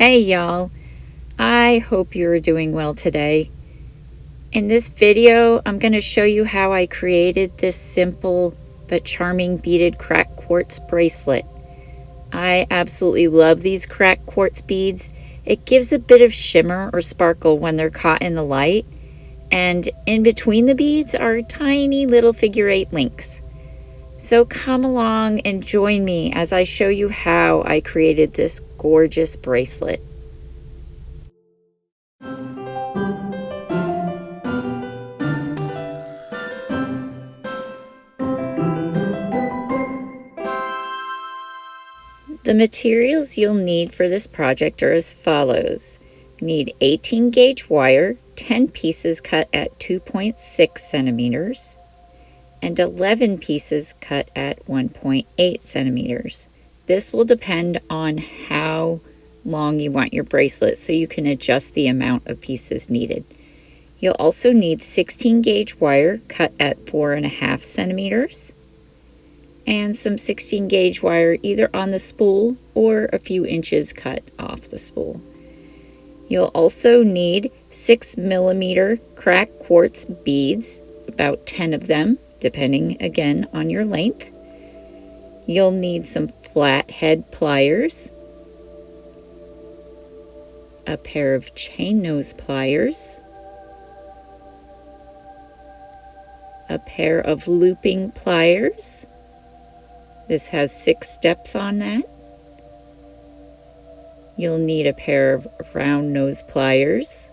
Hey y'all, I hope you're doing well today. In this video, I'm going to show you how I created this simple but charming beaded cracked quartz bracelet. I absolutely love these cracked quartz beads. It gives a bit of shimmer or sparkle when they're caught in the light, and in between the beads are tiny little figure 8 links. So come along and join me as I show you how I created this gorgeous bracelet. The materials you'll need for this project are as follows. You need 18 gauge wire, 10 pieces cut at 2.6 centimeters, and 11 pieces cut at 1.8 centimeters. This will depend on how long you want your bracelet, so you can adjust the amount of pieces needed. You'll also need 16 gauge wire cut at 4.5 centimeters, and some 16 gauge wire either on the spool or a few inches cut off the spool. You'll also need 6 millimeter cracked quartz beads, about 10 of them, depending again on your length. You'll need some flat head pliers, a pair of chain nose pliers, a pair of looping pliers. This has 6 steps on that. You'll need a pair of round nose pliers,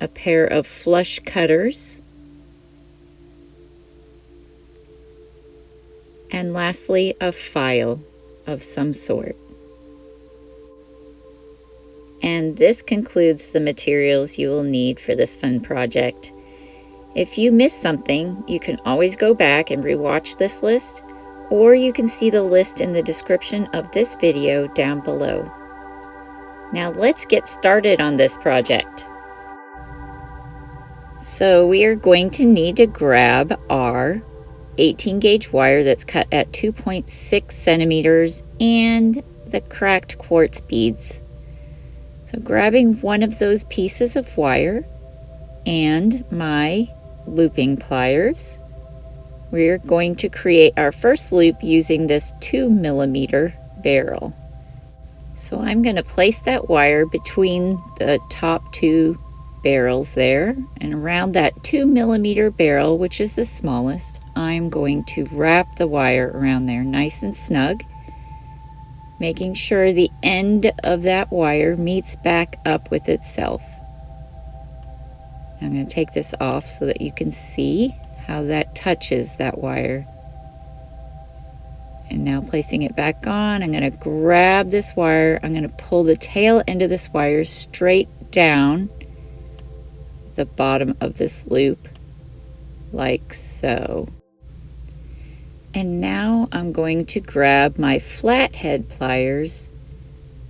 a pair of flush cutters, and lastly a file of some sort. And this concludes the materials you will need for this fun project. If you missed something, you can always go back and rewatch this list, or you can see the list in the description of this video down below. Now let's get started on this project. So we are going to need to grab our 18 gauge wire that's cut at 2.6 centimeters and the cracked quartz beads. So grabbing one of those pieces of wire and my looping pliers, we're going to create our first loop using this 2 millimeter barrel. So I'm going to place that wire between the top 2 barrels there, and around that 2 millimeter barrel, which is the smallest, I'm going to wrap the wire around there nice and snug, making sure the end of that wire meets back up with itself. I'm going to take this off so that you can see how that touches that wire. And now placing it back on, I'm going to grab this wire. I'm going to pull the tail end of this wire straight down the bottom of this loop, like so. And now I'm going to grab my flathead pliers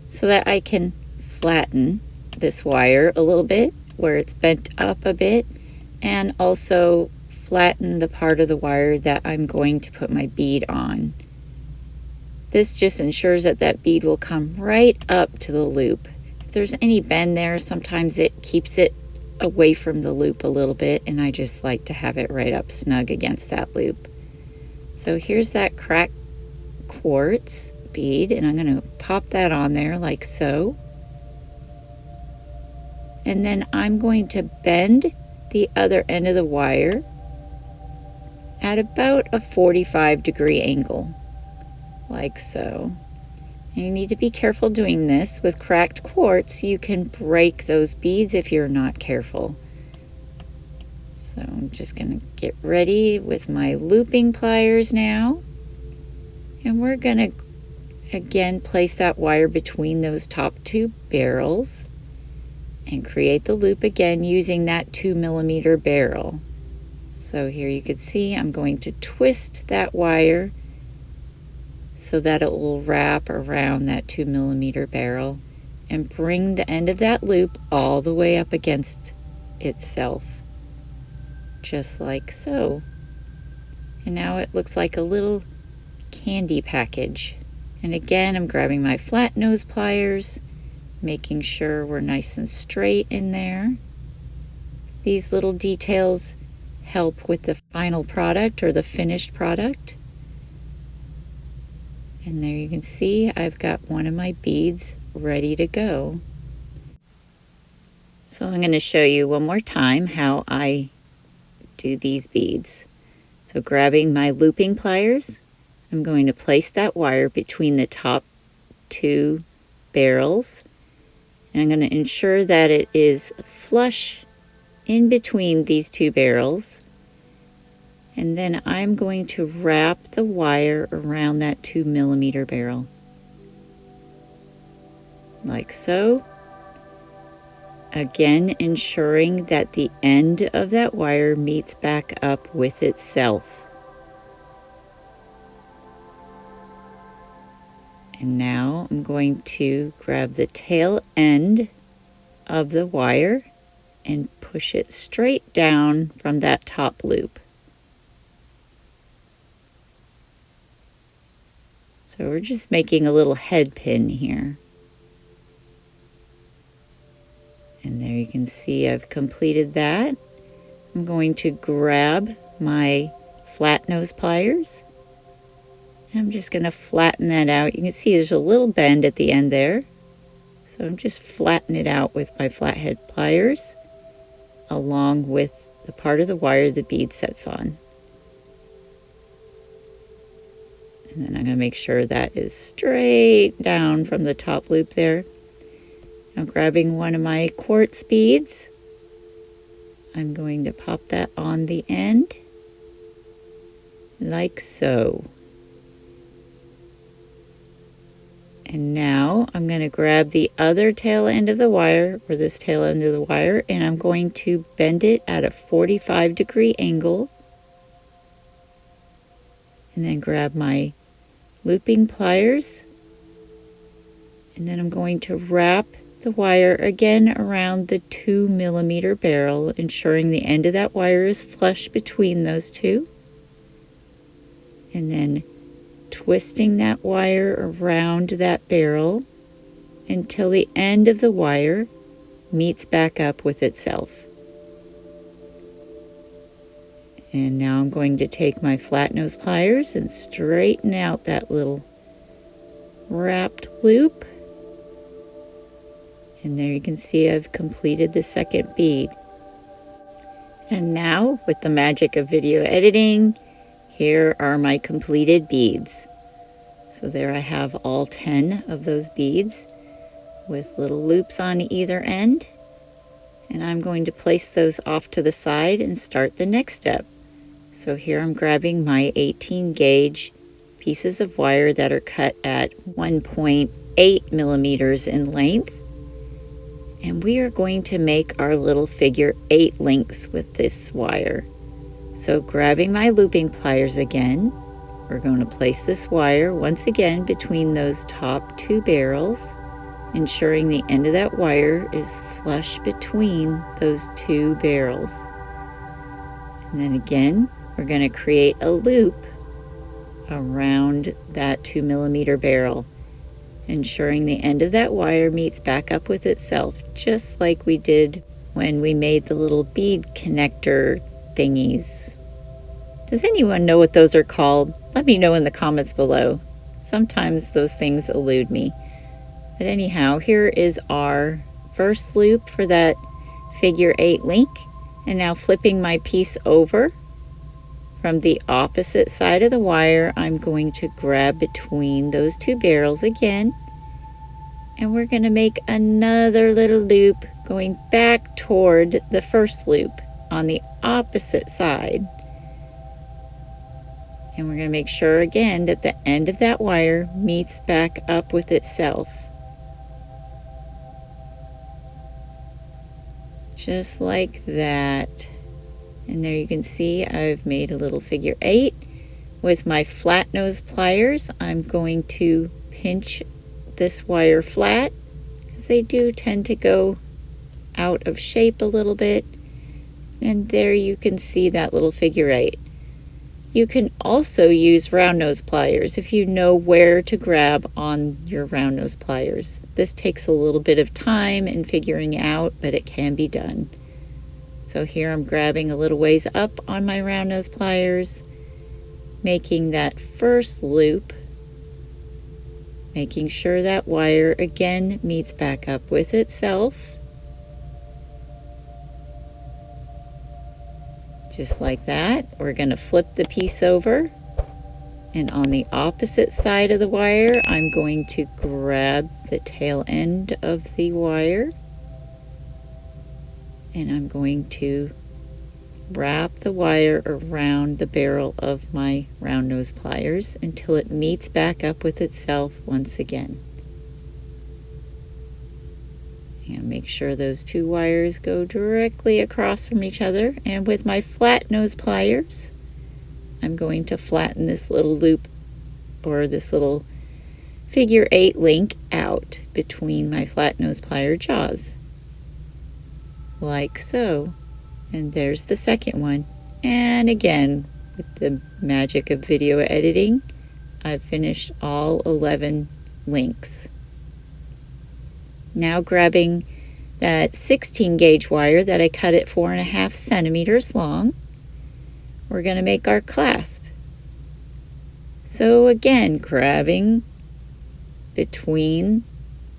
so that I can flatten this wire a little bit where it's bent up a bit, and also flatten the part of the wire that I'm going to put my bead on. This just ensures that that bead will come right up to the loop. If there's any bend there, sometimes it keeps it away from the loop a little bit, and I just like to have it right up snug against that loop. So here's that cracked quartz bead, and I'm going to pop that on there like so. And then I'm going to bend the other end of the wire at about a 45-degree angle, like so. And you need to be careful doing this. With cracked quartz, you can break those beads if you're not careful. So I'm just going to get ready with my looping pliers now. And we're going to again place that wire between those top 2 barrels and create the loop again using that 2 millimeter barrel. So here you can see I'm going to twist that wire so that it will wrap around that 2 millimeter barrel and bring the end of that loop all the way up against itself, just like so. And now it looks like a little candy package And again, I'm grabbing my flat nose pliers, making sure we're nice and straight in there. These little details help with the final product or the finished product. And there you can see I've got one of my beads ready to go. So I'm going to show you one more time how I do these beads. So grabbing my looping pliers, I'm going to place that wire between the top two barrels. And I'm going to ensure that it is flush in between these two barrels. And then I'm going to wrap the wire around that 2mm barrel. Like so. Again, ensuring that the end of that wire meets back up with itself. And now I'm going to grab the tail end of the wire and push it straight down from that top loop. So we're just making a little head pin here. And there you can see I've completed that. I'm going to grab my flat nose pliers. I'm just going to flatten that out. You can see there's a little bend at the end there. So I'm just flattening it out with my flathead pliers along with the part of the wire the bead sets on. And then I'm going to make sure that is straight down from the top loop there. Now grabbing one of my quartz beads, I'm going to pop that on the end, like so. And now I'm going to grab the other tail end of the wire, or this tail end of the wire, and I'm going to bend it at a 45-degree angle. And then grab my looping pliers. And then I'm going to wrap the wire again around the 2mm barrel, ensuring the end of that wire is flush between those two. And then twisting that wire around that barrel until the end of the wire meets back up with itself. And now I'm going to take my flat nose pliers and straighten out that little wrapped loop. And there you can see I've completed the second bead. And now, with the magic of video editing, here are my completed beads. So there I have all 10 of those beads with little loops on either end. And I'm going to place those off to the side and start the next step. So here I'm grabbing my 18 gauge pieces of wire that are cut at 1.8 millimeters in length. And we are going to make our little figure 8 links with this wire. So grabbing my looping pliers again, we're going to place this wire once again between those top two barrels, ensuring the end of that wire is flush between those two barrels. And then again, we're going to create a loop around that 2mm barrel, ensuring the end of that wire meets back up with itself, just like we did when we made the little bead connector thingies. Does anyone know what those are called? Let me know in the comments below. Sometimes those things elude me. But anyhow, here is our first loop for that figure 8 link. And now flipping my piece over from the opposite side of the wire, I'm going to grab between those two barrels again. And we're going to make another little loop going back toward the first loop on the opposite side. And we're going to make sure again that the end of that wire meets back up with itself. Just like that. And there you can see I've made a little figure 8. With my flat nose pliers, I'm going to pinch this wire flat, because they do tend to go out of shape a little bit. And there you can see that little figure 8. You can also use round nose pliers if you know where to grab on your round nose pliers. This takes a little bit of time and figuring out, but it can be done. So here I'm grabbing a little ways up on my round nose pliers, making that first loop, making sure that wire again meets back up with itself. Just like that. We're going to flip the piece over, and on the opposite side of the wire I'm going to grab the tail end of the wire, and I'm going to wrap the wire around the barrel of my round nose pliers until it meets back up with itself once again. And make sure those two wires go directly across from each other. And with my flat nose pliers, I'm going to flatten this little loop, or this little figure 8 link out between my flat nose plier jaws. Like so. And there's the second one. And again, with the magic of video editing, I've finished all 11 links. Now grabbing that 16 gauge wire that I cut at 4.5 centimeters long, we're going to make our clasp. So again, grabbing between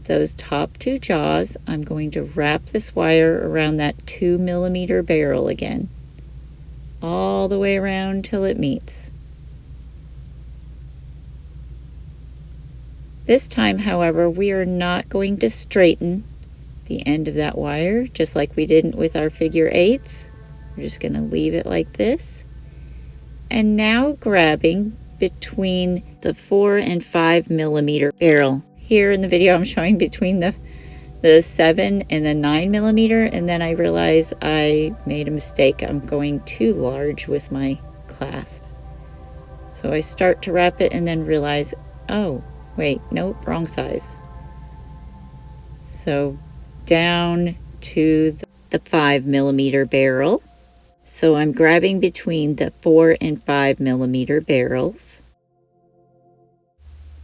those top two jaws, I'm going to wrap this wire around that 2 millimeter barrel again, all the way around till it meets. This time, however, we are not going to straighten the end of that wire, just like we did with our figure 8s. We're just going to leave it like this. And now grabbing between the 4 and 5 millimeter barrel. Here in the video I'm showing between the 7 and the 9 millimeter, and then I realize I made a mistake. I'm going too large with my clasp. So I start to wrap it and then realize, oh, wait, nope, wrong size. So down to the 5 millimeter barrel. So I'm grabbing between the 4 and 5 millimeter barrels.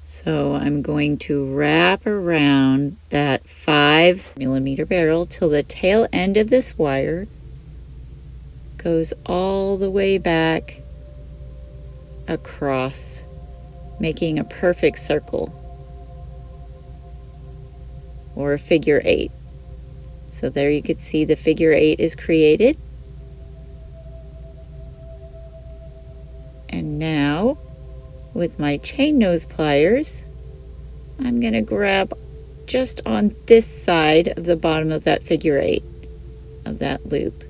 So I'm going to wrap around that 5 millimeter barrel till the tail end of this wire goes all the way back across, making a perfect circle, or a figure 8. So there you could see the figure 8 is created. And now with my chain nose pliers, I'm going to grab just on this side of the bottom of that figure 8 of that loop.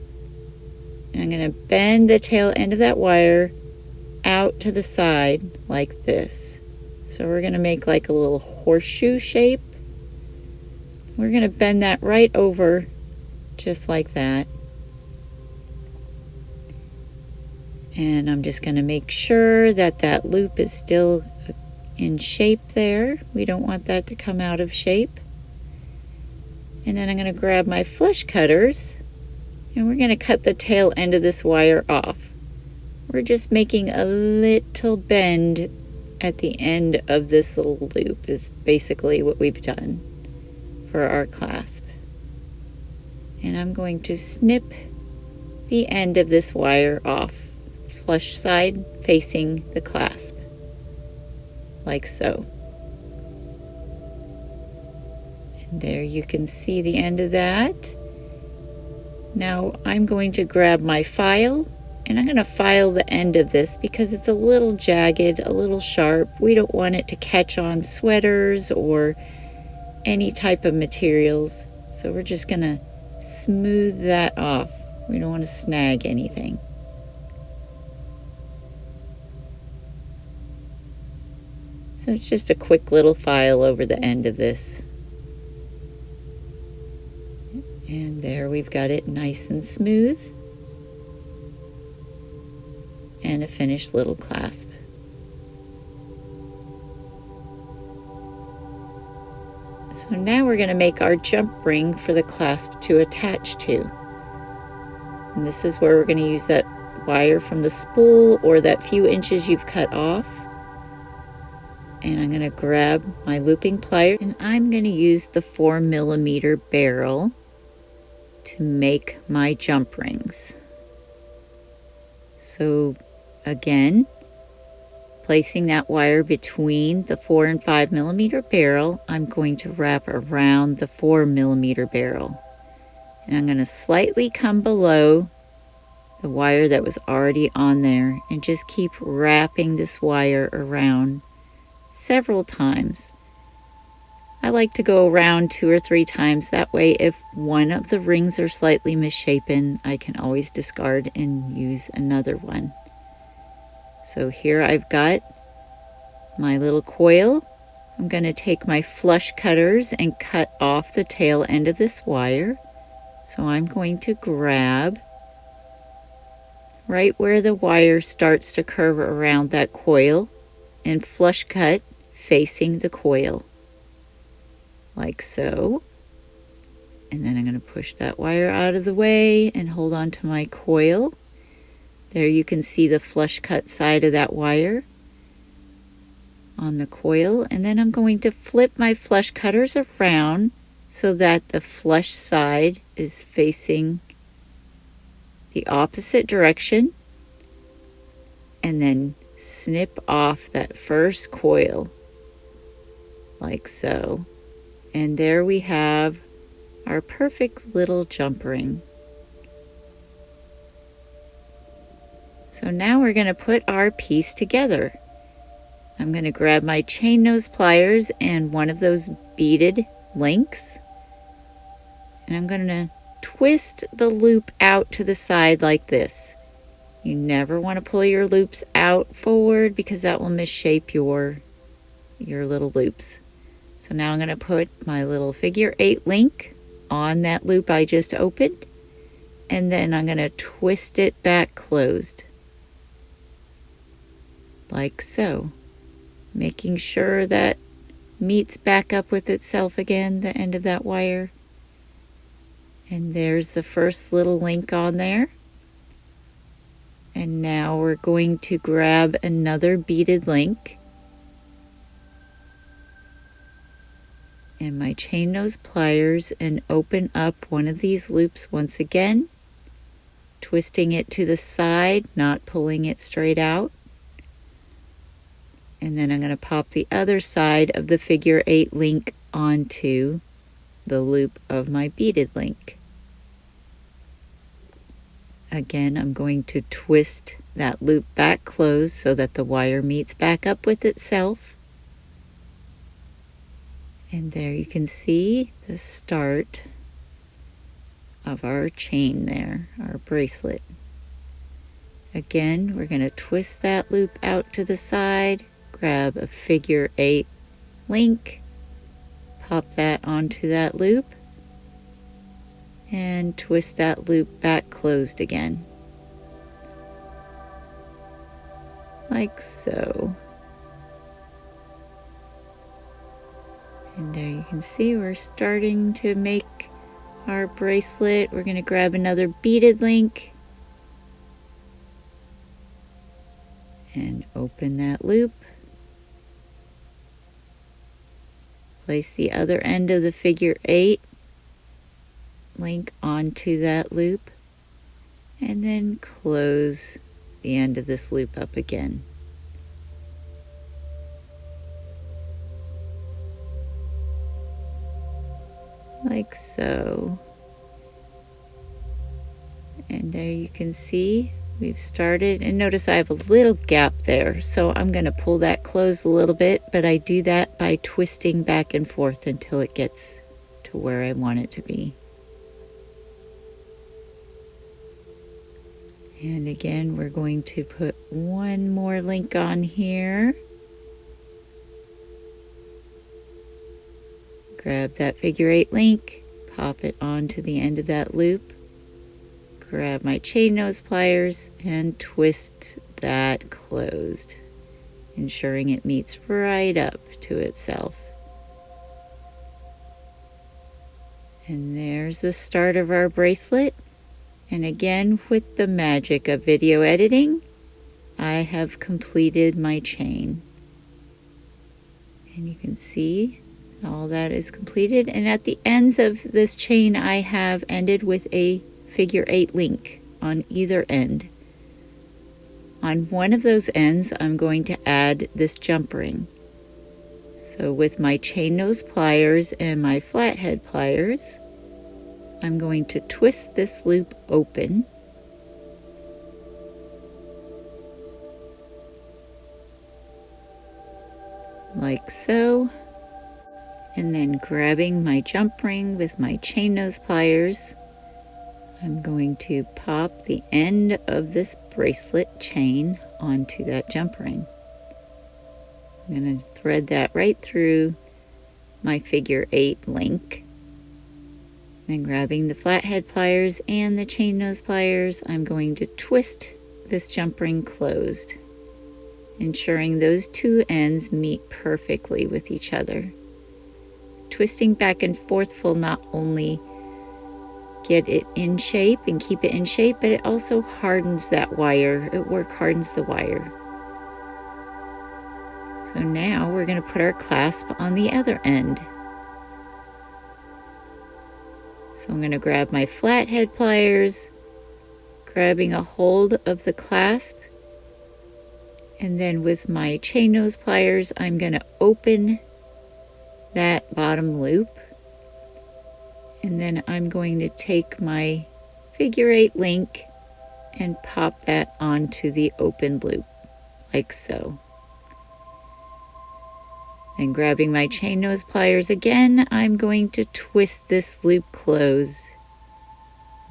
And I'm going to bend the tail end of that wire out to the side like this. So we're going to make like a little horseshoe shape. We're going to bend that right over just like that. And I'm just going to make sure that that loop is still in shape there. We don't want that to come out of shape. And then I'm going to grab my flush cutters, and we're going to cut the tail end of this wire off. We're just making a little bend at the end of this little loop is basically what we've done for our clasp. And I'm going to snip the end of this wire off, flush side facing the clasp, like so. And there you can see the end of that. Now I'm going to grab my file, and I'm going to file the end of this because it's a little jagged, a little sharp. We don't want it to catch on sweaters or any type of materials. So we're just going to smooth that off. We don't want to snag anything. So it's just a quick little file over the end of this. And there we've got it nice and smooth. And a finished little clasp. So now we're going to make our jump ring for the clasp to attach to. And this is where we're going to use that wire from the spool or that few inches you've cut off. And I'm going to grab my looping pliers, and I'm going to use the 4mm barrel to make my jump rings. So again, placing that wire between the 4 and 5mm barrel, I'm going to wrap around the 4mm barrel. And I'm going to slightly come below the wire that was already on there and just keep wrapping this wire around several times. I like to go around 2 or 3 times. That way, if one of the rings are slightly misshapen, I can always discard and use another one. So here I've got my little coil. I'm going to take my flush cutters and cut off the tail end of this wire. So I'm going to grab right where the wire starts to curve around that coil and flush cut facing the coil, like so. And then I'm going to push that wire out of the way and hold on to my coil. There you can see the flush cut side of that wire on the coil. And then I'm going to flip my flush cutters around so that the flush side is facing the opposite direction, and then snip off that first coil like so. And there we have our perfect little jump ring. So now we're going to put our piece together. I'm going to grab my chain nose pliers and one of those beaded links, and I'm going to twist the loop out to the side like this. You never want to pull your loops out forward because that will misshape your little loops. So now I'm going to put my little figure 8 link on that loop I just opened, and then I'm going to twist it back closed like so, making sure that meets back up with itself again, the end of that wire. And there's the first little link on there. And now we're going to grab another beaded link and my chain nose pliers and open up one of these loops once again, twisting it to the side, not pulling it straight out. And then I'm going to pop the other side of the figure 8 link onto the loop of my beaded link. Again, I'm going to twist that loop back closed so that the wire meets back up with itself. And there you can see the start of our chain there, our bracelet. Again, we're going to twist that loop out to the side, grab a figure 8 link, pop that onto that loop, and twist that loop back closed again, like so. And there you can see we're starting to make our bracelet. We're going to grab another beaded link and open that loop. Place the other end of the figure 8 link onto that loop, and then close the end of this loop up again. Like so. And there you can see we've started, and notice I have a little gap there, so I'm going to pull that closed a little bit, but I do that by twisting back and forth until it gets to where I want it to be. And again, we're going to put one more link on here. Grab that figure 8 link, pop it onto the end of that loop, grab my chain nose pliers and twist that closed, ensuring it meets right up to itself. And there's the start of our bracelet. And again, with the magic of video editing, I have completed my chain. And you can see all that is completed. And at the ends of this chain, I have ended with a figure 8 link on either end. On one of those ends, I'm going to add this jump ring. So with my chain nose pliers and my flathead pliers, I'm going to twist this loop open. Like so. And then grabbing my jump ring with my chain nose pliers, I'm going to pop the end of this bracelet chain onto that jump ring. I'm going to thread that right through my figure 8 link. Then grabbing the flathead pliers and the chain nose pliers, I'm going to twist this jump ring closed, ensuring those two ends meet perfectly with each other. Twisting back and forth will not only get it in shape and keep it in shape, but it also hardens that wire. It hardens the wire. So now we're going to put our clasp on the other end. So I'm going to grab my flathead pliers, grabbing a hold of the clasp, and then with my chain nose pliers, I'm going to open that bottom loop. And then I'm going to take my figure 8 link and pop that onto the open loop, like so. Then grabbing my chain nose pliers again, I'm going to twist this loop closed,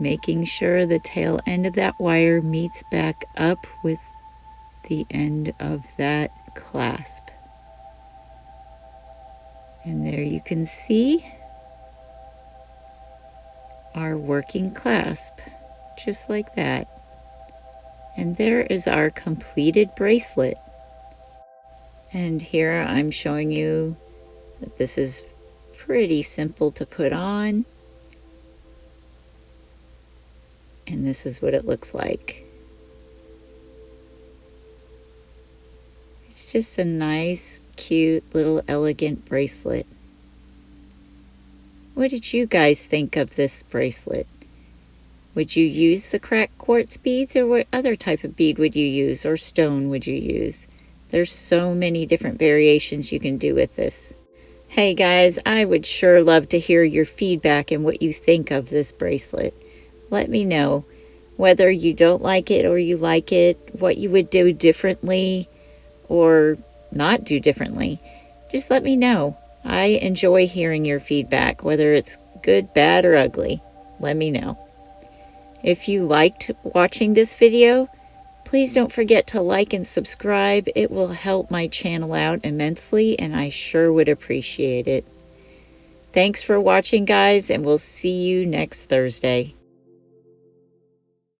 making sure the tail end of that wire meets back up with the end of that clasp. And there you can see our working clasp, just like that. And there is our completed bracelet. And here I'm showing you that this is pretty simple to put on. And this is what it looks like. It's just a nice, cute, little elegant bracelet. What did you guys think of this bracelet? Would you use the cracked quartz beads, or what other type of bead would you use, or stone would you use? There's so many different variations you can do with this. Hey guys, I would sure love to hear your feedback and what you think of this bracelet. Let me know whether you don't like it or you like it, what you would do differently or not do differently. Just let me know. I enjoy hearing your feedback, whether it's good, bad, or ugly. Let me know. If you liked watching this video, please don't forget to like and subscribe. It will help my channel out immensely, and I sure would appreciate it. Thanks for watching, guys, and we'll see you next Thursday.